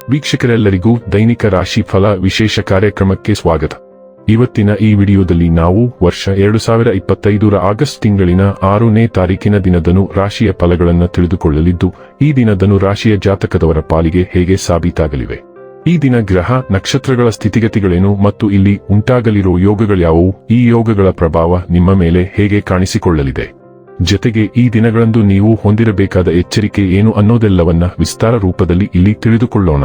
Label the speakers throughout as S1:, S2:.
S1: ವೀಕ್ಷಕರೆಲ್ಲರಿಗೂ ದೈನಿಕ ರಾಶಿ ಫಲ ವಿಶೇಷ ಕಾರ್ಯಕ್ರಮಕ್ಕೆ ಸ್ವಾಗತ. ಇವತ್ತಿನ ಈ ವಿಡಿಯೋದಲ್ಲಿ ನಾವು ವರ್ಷ 2025ರ ಆಗಸ್ಟ್ ತಿಂಗಳಿನ 6ನೇ ತಾರೀಕಿನ ದಿನದನು ರಾಶಿಯ ಫಲಗಳನ್ನು ತಿಳಿದುಕೊಳ್ಳಲಿದ್ದು, ಈ ದಿನದನು ರಾಶಿಯ ಜಾತಕದವರ ಪಾಲಿಗೆ ಹೇಗೆ ಸಾಬೀತಾಗಲಿವೆ, ಈ ದಿನ ಗ್ರಹ ನಕ್ಷತ್ರಗಳ ಸ್ಥಿತಿಗತಿಗಳೇನು ಮತ್ತು ಇಲ್ಲಿ ಉಂಟಾಗಲಿರೋ ಯೋಗಗಳ್ಯಾವುವು, ಈ ಯೋಗಗಳ ಪ್ರಭಾವ ನಿಮ್ಮ ಮೇಲೆ ಹೇಗೆ ಕಾಣಿಸಿಕೊಳ್ಳಲಿದೆ, ಜೊತೆಗೆ ಈ ದಿನಗಳಂದು ನೀವು ಹೊಂದಿರಬೇಕಾದ ಎಚ್ಚರಿಕೆ ಏನು ಅನ್ನೋದೆಲ್ಲವನ್ನ ವಿಸ್ತಾರ ರೂಪದಲ್ಲಿ ಇಲ್ಲಿ ತಿಳಿದುಕೊಳ್ಳೋಣ.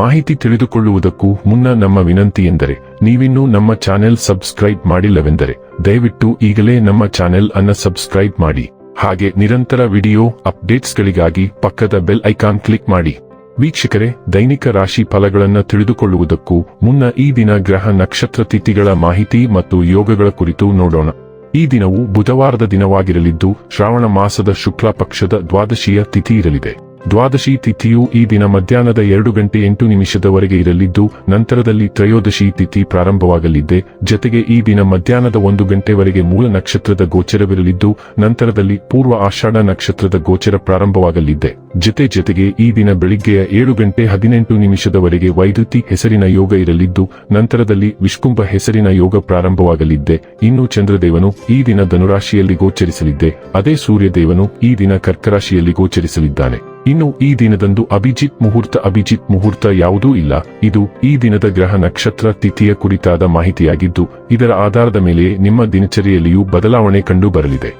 S1: ಮಾಹಿತಿ ತಿಳಿದುಕೊಳ್ಳುವುದಕ್ಕೂ ಮುನ್ನ ನಮ್ಮ ವಿನಂತಿ ಎಂದರೆ, ನೀವಿನ್ನೂ ನಮ್ಮ ಚಾನೆಲ್ ಸಬ್ಸ್ಕ್ರೈಬ್ ಮಾಡಿಲ್ಲವೆಂದರೆ ದಯವಿಟ್ಟು ಈಗಲೇ ನಮ್ಮ ಚಾನೆಲ್ ಅನ್ನು ಸಬ್ಸ್ಕ್ರೈಬ್ ಮಾಡಿ. ಹಾಗೆ ನಿರಂತರ ವಿಡಿಯೋ ಅಪ್ಡೇಟ್ಸ್ಗಳಿಗಾಗಿ ಪಕ್ಕದ ಬೆಲ್ ಐಕಾನ್ ಕ್ಲಿಕ್ ಮಾಡಿ. ವೀಕ್ಷಕರೇ, ದೈನಿಕ ರಾಶಿ ಫಲಗಳನ್ನು ತಿಳಿದುಕೊಳ್ಳುವುದಕ್ಕೂ ಮುನ್ನ ಈ ದಿನ ಗ್ರಹ ನಕ್ಷತ್ರ ತಿಥಿಗಳ ಮಾಹಿತಿ ಮತ್ತು ಯೋಗಗಳ ಕುರಿತು ನೋಡೋಣ. ಈ ದಿನವು ಬುಧವಾರದ ದಿನವಾಗಿರಲಿದ್ದು, ಶ್ರಾವಣ ಮಾಸದ ಶುಕ್ಲ ಪಕ್ಷದ ದ್ವಾದಶಿಯ ತಿಥಿ ಇರಲಿದೆ. ದ್ವಾದಶಿ ತಿಥಿಯು ಈ ದಿನ ಮಧ್ಯಾಹ್ನದ 2:08 ಇರಲಿದ್ದು, ನಂತರದಲ್ಲಿ ತ್ರಯೋದಶಿ ತಿಥಿ ಪ್ರಾರಂಭವಾಗಲಿದೆ. ಜೊತೆಗೆ ಈ ದಿನ ಮಧ್ಯಾಹ್ನದ 1 ಗಂಟೆವರೆಗೆ ಮೂಲ ನಕ್ಷತ್ರದ ಗೋಚರವಿರಲಿದ್ದು, ನಂತರದಲ್ಲಿ ಪೂರ್ವ ಆಷಾಢ ನಕ್ಷತ್ರದ ಗೋಚರ ಪ್ರಾರಂಭವಾಗಲಿದೆ. ಜೊತೆಗೆ ಈ ದಿನ ಬೆಳಿಗ್ಗೆಯ 7:18 ವೈದ್ಯುತಿ ಹೆಸರಿನ ಯೋಗ ಇರಲಿದ್ದು, ನಂತರದಲ್ಲಿ ವಿಷ್ಕುಂಭ ಹೆಸರಿನ ಯೋಗ ಪ್ರಾರಂಭವಾಗಲಿದೆ. ಇನ್ನು ಚಂದ್ರದೇವನು ಈ ದಿನ ಧನುರಾಶಿಯಲ್ಲಿ ಗೋಚರಿಸಲಿದೆ. ಅದೇ ಸೂರ್ಯದೇವನು ಈ ದಿನ ಕರ್ಕರಾಶಿಯಲ್ಲಿ ಗೋಚರಿಸಲಿದ್ದಾನೆ. ಇನ್ನು ಈ ದಿನದಂದು ಅಭಿಜಿತ್ ಮುಹೂರ್ತ ಯಾವುದೂ ಇಲ್ಲ. ಇದು ಈ ದಿನದ ಗ್ರಹ ನಕ್ಷತ್ರ ತಿಥಿಯ ಕುರಿತಾದ ಮಾಹಿತಿಯಾಗಿದ್ದು, ಇದರ ಆಧಾರದ ಮೇಲೆ ನಿಮ್ಮ ದಿನಚರಿಯಲ್ಲಿಯೂ ಬದಲಾವಣೆ ಕಂಡು ಬರಲಿದೆ.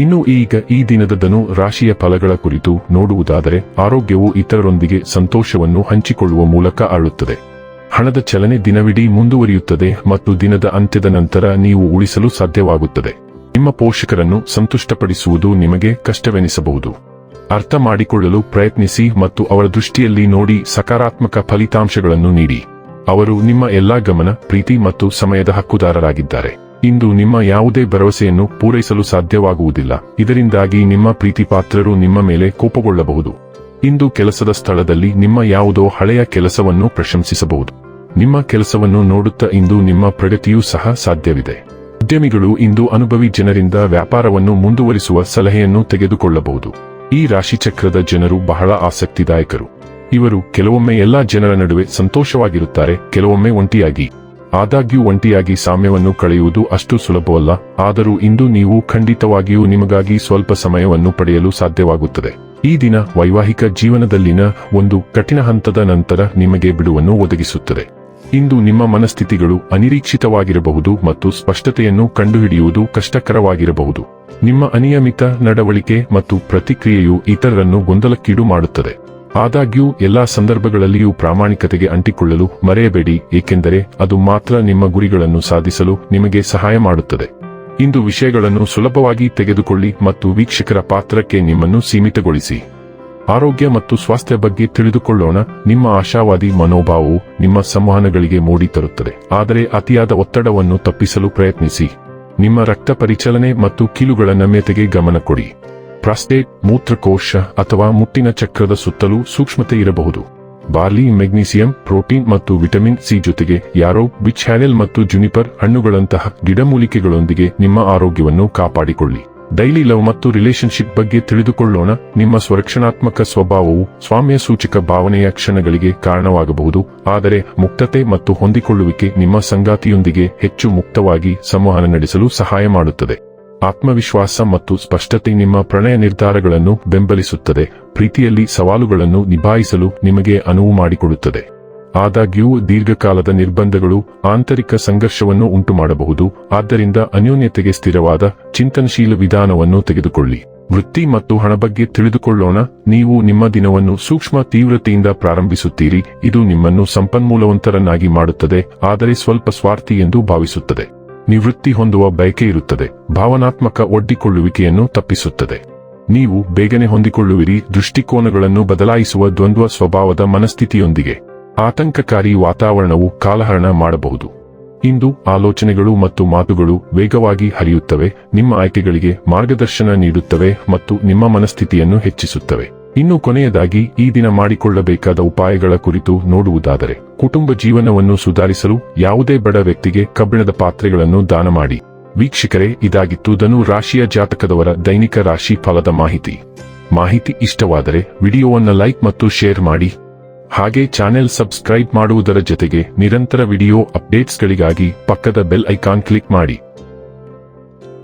S1: ಇನ್ನು ಈಗ ಈ ದಿನದ ಧನು ರಾಶಿಯ ಫಲಗಳ ಕುರಿತು ನೋಡುವುದಾದರೆ, ಆರೋಗ್ಯವು ಇತರರೊಂದಿಗೆ ಸಂತೋಷವನ್ನು ಹಂಚಿಕೊಳ್ಳುವ ಮೂಲಕ ಆಳುತ್ತದೆ. ಹಣದ ಚಲನೆ ದಿನವಿಡೀ ಮುಂದುವರಿಯುತ್ತದೆ ಮತ್ತು ದಿನದ ಅಂತ್ಯದ ನಂತರ ನೀವು ಉಳಿಸಲು ಸಾಧ್ಯವಾಗುತ್ತದೆ. ನಿಮ್ಮ ಪೋಷಕರನ್ನು ಸಂತುಷ್ಟಪಡಿಸುವುದು ನಿಮಗೆ ಕಷ್ಟವೆನಿಸಬಹುದು. ಅರ್ಥ ಮಾಡಿಕೊಳ್ಳಲು ಪ್ರಯತ್ನಿಸಿ ಮತ್ತು ಅವರ ದೃಷ್ಟಿಯಲ್ಲಿ ನೋಡಿ ಸಕಾರಾತ್ಮಕ ಫಲಿತಾಂಶಗಳನ್ನು ನೀಡಿ. ಅವರು ನಿಮ್ಮ ಎಲ್ಲಾ ಗಮನ, ಪ್ರೀತಿ ಮತ್ತು ಸಮಯದ ಹಕ್ಕುದಾರರಾಗಿದ್ದಾರೆ. ಇಂದು ನಿಮ್ಮ ಯಾವುದೇ ಭರವಸೆಯನ್ನು ಪೂರೈಸಲು ಸಾಧ್ಯವಾಗುವುದಿಲ್ಲ. ಇದರಿಂದಾಗಿ ನಿಮ್ಮ ಪ್ರೀತಿಪಾತ್ರರು ನಿಮ್ಮ ಮೇಲೆ ಕೋಪಗೊಳ್ಳಬಹುದು. ಇಂದು ಕೆಲಸದ ಸ್ಥಳದಲ್ಲಿ ನಿಮ್ಮ ಯಾವುದೋ ಹಳೆಯ ಕೆಲಸವನ್ನು ಪ್ರಶಂಸಿಸಬಹುದು. ನಿಮ್ಮ ಕೆಲಸವನ್ನು ನೋಡುತ್ತಾ ಇಂದು ನಿಮ್ಮ ಪ್ರಗತಿಯೂ ಸಹ ಸಾಧ್ಯವಿದೆ. ಉದ್ಯಮಿಗಳು ಇಂದು ಅನುಭವಿ ಜನರಿಂದ ವ್ಯಾಪಾರವನ್ನು ಮುಂದುವರಿಸುವ ಸಲಹೆಯನ್ನು ತೆಗೆದುಕೊಳ್ಳಬಹುದು. ಈ ರಾಶಿಚಕ್ರದ ಜನರು ಬಹಳ ಆಸಕ್ತಿದಾಯಕರು. ಇವರು ಕೆಲವೊಮ್ಮೆ ಎಲ್ಲಾ ಜನರ ನಡುವೆ ಸಂತೋಷವಾಗಿರುತ್ತಾರೆ, ಕೆಲವೊಮ್ಮೆ ಒಂಟಿಯಾಗಿ. ಆದಾಗ್ಯೂ ಒಂಟಿಯಾಗಿ ಸಾಮ್ಯವನ್ನು ಕಳೆಯುವುದು ಅಷ್ಟು ಸುಲಭವಲ್ಲ. ಆದರೂ ಇಂದು ನೀವು ಖಂಡಿತವಾಗಿಯೂ ನಿಮಗಾಗಿ ಸ್ವಲ್ಪ ಸಮಯವನ್ನು ಪಡೆಯಲು ಸಾಧ್ಯವಾಗುತ್ತದೆ. ಈ ದಿನ ವೈವಾಹಿಕ ಜೀವನದಲ್ಲಿನ ಒಂದು ಕಠಿಣ ಹಂತದ ನಂತರ ನಿಮಗೆ ಬಿಡುವನ್ನು ಒದಗಿಸುತ್ತದೆ. ಇಂದು ನಿಮ್ಮ ಮನಸ್ಥಿತಿಗಳು ಅನಿರೀಕ್ಷಿತವಾಗಿರಬಹುದು ಮತ್ತು ಸ್ಪಷ್ಟತೆಯನ್ನು ಕಂಡುಹಿಡಿಯುವುದು ಕಷ್ಟಕರವಾಗಿರಬಹುದು. ನಿಮ್ಮ ಅನಿಯಮಿತ ನಡವಳಿಕೆ ಮತ್ತು ಪ್ರತಿಕ್ರಿಯೆಯು ಇತರರನ್ನು ಗೊಂದಲಕ್ಕೀಡು ಮಾಡುತ್ತದೆ. ಆದಾಗ್ಯೂ ಎಲ್ಲಾ ಸಂದರ್ಭಗಳಲ್ಲಿಯೂ ಪ್ರಾಮಾಣಿಕತೆಗೆ ಅಂಟಿಕೊಳ್ಳಲು ಮರೆಯಬೇಡಿ, ಏಕೆಂದರೆ ಅದು ಮಾತ್ರ ನಿಮ್ಮ ಗುರಿಗಳನ್ನು ಸಾಧಿಸಲು ನಿಮಗೆ ಸಹಾಯ ಮಾಡುತ್ತದೆ. ಇಂದು ವಿಷಯಗಳನ್ನು ಸುಲಭವಾಗಿ ತೆಗೆದುಕೊಳ್ಳಿ ಮತ್ತು ವೀಕ್ಷಕರ ಪಾತ್ರಕ್ಕೆ ನಿಮ್ಮನ್ನು ಸೀಮಿತಗೊಳಿಸಿ. ಆರೋಗ್ಯ ಮತ್ತು ಸ್ವಾಸ್ಥ್ಯ ಬಗ್ಗೆ ತಿಳಿದುಕೊಳ್ಳೋಣ. ನಿಮ್ಮ ಆಶಾವಾದಿ ಮನೋಭಾವವು ನಿಮ್ಮ ಸಂವಹನಗಳಿಗೆ ಮೋಡಿ ತರುತ್ತದೆ, ಆದರೆ ಅತಿಯಾದ ಒತ್ತಡವನ್ನು ತಪ್ಪಿಸಲು ಪ್ರಯತ್ನಿಸಿ. ನಿಮ್ಮ ರಕ್ತ ಪರಿಚಲನೆ ಮತ್ತು ಕೀಲುಗಳ ನಮ್ಯತೆಗೆ ಗಮನ ಕೊಡಿ. ಪ್ರಾಸ್ಟೇಟ್, ಮೂತ್ರಕೋಶ ಅಥವಾ ಮುಟ್ಟಿನ ಚಕ್ರದ ಸುತ್ತಲೂ ಸೂಕ್ಷ್ಮತೆ ಇರಬಹುದು. ಬಾರ್ಲಿ, ಮೆಗ್ನೀಸಿಯಂ, ಪ್ರೋಟೀನ್ ಮತ್ತು ವಿಟಮಿನ್ ಸಿ ಜೊತೆಗೆ ಯಾರೋ, ಬಿಚ್ ಹ್ಯಾನೆಲ್ ಮತ್ತು ಜುನಿಪರ್ ಹಣ್ಣುಗಳಂತಹ ಗಿಡಮೂಲಿಕೆಗಳೊಂದಿಗೆ ನಿಮ್ಮ ಆರೋಗ್ಯವನ್ನು ಕಾಪಾಡಿಕೊಳ್ಳಿ. ಡೈಲಿ ಲವ್ ಮತ್ತು ರಿಲೇಶನ್ಶಿಪ್ ಬಗ್ಗೆ ತಿಳಿದುಕೊಳ್ಳೋಣ. ನಿಮ್ಮ ಸ್ವರಕ್ಷಣಾತ್ಮಕ ಸ್ವಭಾವವು ಸ್ವಾಮ್ಯ ಸೂಚಕ ಭಾವನೆಯ ಕ್ಷಣಗಳಿಗೆ ಕಾರಣವಾಗಬಹುದು, ಆದರೆ ಮುಕ್ತತೆ ಮತ್ತು ಹೊಂದಿಕೊಳ್ಳುವಿಕೆ ನಿಮ್ಮ ಸಂಗಾತಿಯೊಂದಿಗೆ ಹೆಚ್ಚು ಮುಕ್ತವಾಗಿ ಸಂವಹನ ನಡೆಸಲು ಸಹಾಯ ಮಾಡುತ್ತದೆ. ಆತ್ಮವಿಶ್ವಾಸ ಮತ್ತು ಸ್ಪಷ್ಟತೆ ನಿಮ್ಮ ಪ್ರಣಯ ನಿರ್ಧಾರಗಳನ್ನು ಬೆಂಬಲಿಸುತ್ತದೆ. ಪ್ರೀತಿಯಲ್ಲಿ ಸವಾಲುಗಳನ್ನು ನಿಭಾಯಿಸಲು ನಿಮಗೆ ಅನುವು ಮಾಡಿಕೊಡುತ್ತದೆ. ಆದಾಗ್ಯೂ ದೀರ್ಘಕಾಲದ ನಿರ್ಬಂಧಗಳು ಆಂತರಿಕ ಸಂಘರ್ಷವನ್ನು ಉಂಟುಮಾಡಬಹುದು. ಆದ್ದರಿಂದ ಅನ್ಯೋನ್ಯತೆಗೆ ಸ್ಥಿರವಾದ ಚಿಂತನಶೀಲ ವಿಧಾನವನ್ನು ತೆಗೆದುಕೊಳ್ಳಿ. ವೃತ್ತಿ ಮತ್ತು ಹಣ ಬಗ್ಗೆ ತಿಳಿದುಕೊಳ್ಳೋಣ. ನೀವು ನಿಮ್ಮ ದಿನವನ್ನು ಸೂಕ್ಷ್ಮ ತೀವ್ರತೆಯಿಂದ ಪ್ರಾರಂಭಿಸುತ್ತೀರಿ. ಇದು ನಿಮ್ಮನ್ನು ಸಂಪನ್ಮೂಲವಂತರನ್ನಾಗಿ ಮಾಡುತ್ತದೆ, ಆದರೆ ಸ್ವಲ್ಪ ಸ್ವಾರ್ಥಿ ಎಂದು ಭಾವಿಸುತ್ತದೆ. ನಿವೃತ್ತಿ ಹೊಂದುವ ಬಯಕೆ ಇರುತ್ತದೆ. ಭಾವನಾತ್ಮಕ ಒಡ್ಡಿಕೊಳ್ಳುವಿಕೆಯನ್ನು ತಪ್ಪಿಸುತ್ತದೆ. ನೀವು ಬೇಗನೆ ಹೊಂದಿಕೊಳ್ಳುವಿರಿ. ದೃಷ್ಟಿಕೋನಗಳನ್ನು ಬದಲಾಯಿಸುವ ದ್ವಂದ್ವ ಸ್ವಭಾವದ ಮನಸ್ಥಿತಿಯೊಂದಿಗೆ ಆತಂಕಕಾರಿ ವಾತಾವರಣವು ಕಾಲಹರಣ ಮಾಡಬಹುದು. ಇಂದು ಆಲೋಚನೆಗಳು ಮತ್ತು ಮಾತುಗಳು ವೇಗವಾಗಿ ಹರಿಯುತ್ತವೆ, ನಿಮ್ಮ ಆಯ್ಕೆಗಳಿಗೆ ಮಾರ್ಗದರ್ಶನ ನೀಡುತ್ತವೆ ಮತ್ತು ನಿಮ್ಮ ಮನಸ್ಥಿತಿಯನ್ನು ಹೆಚ್ಚಿಸುತ್ತವೆ. ಇನ್ನು ಕೊನೆಯದಾಗಿ ಈ ದಿನ ಮಾಡಿಕೊಳ್ಳಬೇಕಾದ ಉಪಾಯಗಳ ಕುರಿತು ನೋಡುವುದಾದರೆ, ಕುಟುಂಬ ಜೀವನವನ್ನು ಸುಧಾರಿಸಲು ಯಾವುದೇ ಬಡ ವ್ಯಕ್ತಿಗೆ ಕಬ್ಬಿಣದ ಪಾತ್ರೆಗಳನ್ನು ದಾನ ಮಾಡಿ. ವೀಕ್ಷಕರೇ, ಇದಾಗಿತ್ತು ಧನು ರಾಶಿಯ ಜಾತಕದವರ ದೈನಿಕ ರಾಶಿ ಫಲದ ಮಾಹಿತಿ ಇಷ್ಟವಾದರೆ ವಿಡಿಯೋವನ್ನು ಲೈಕ್ ಮತ್ತು ಶೇರ್ ಮಾಡಿ. ಹಾಗೆ ಚಾನೆಲ್ ಸಬ್ಸ್ಕ್ರೈಬ್ ಮಾಡುವುದರ ಜೊತೆಗೆ ನಿರಂತರ ವಿಡಿಯೋ ಅಪ್ಡೇಟ್ಸ್ಗಳಿಗಾಗಿ ಪಕ್ಕದ ಬೆಲ್ ಐಕಾನ್ ಕ್ಲಿಕ್ ಮಾಡಿ.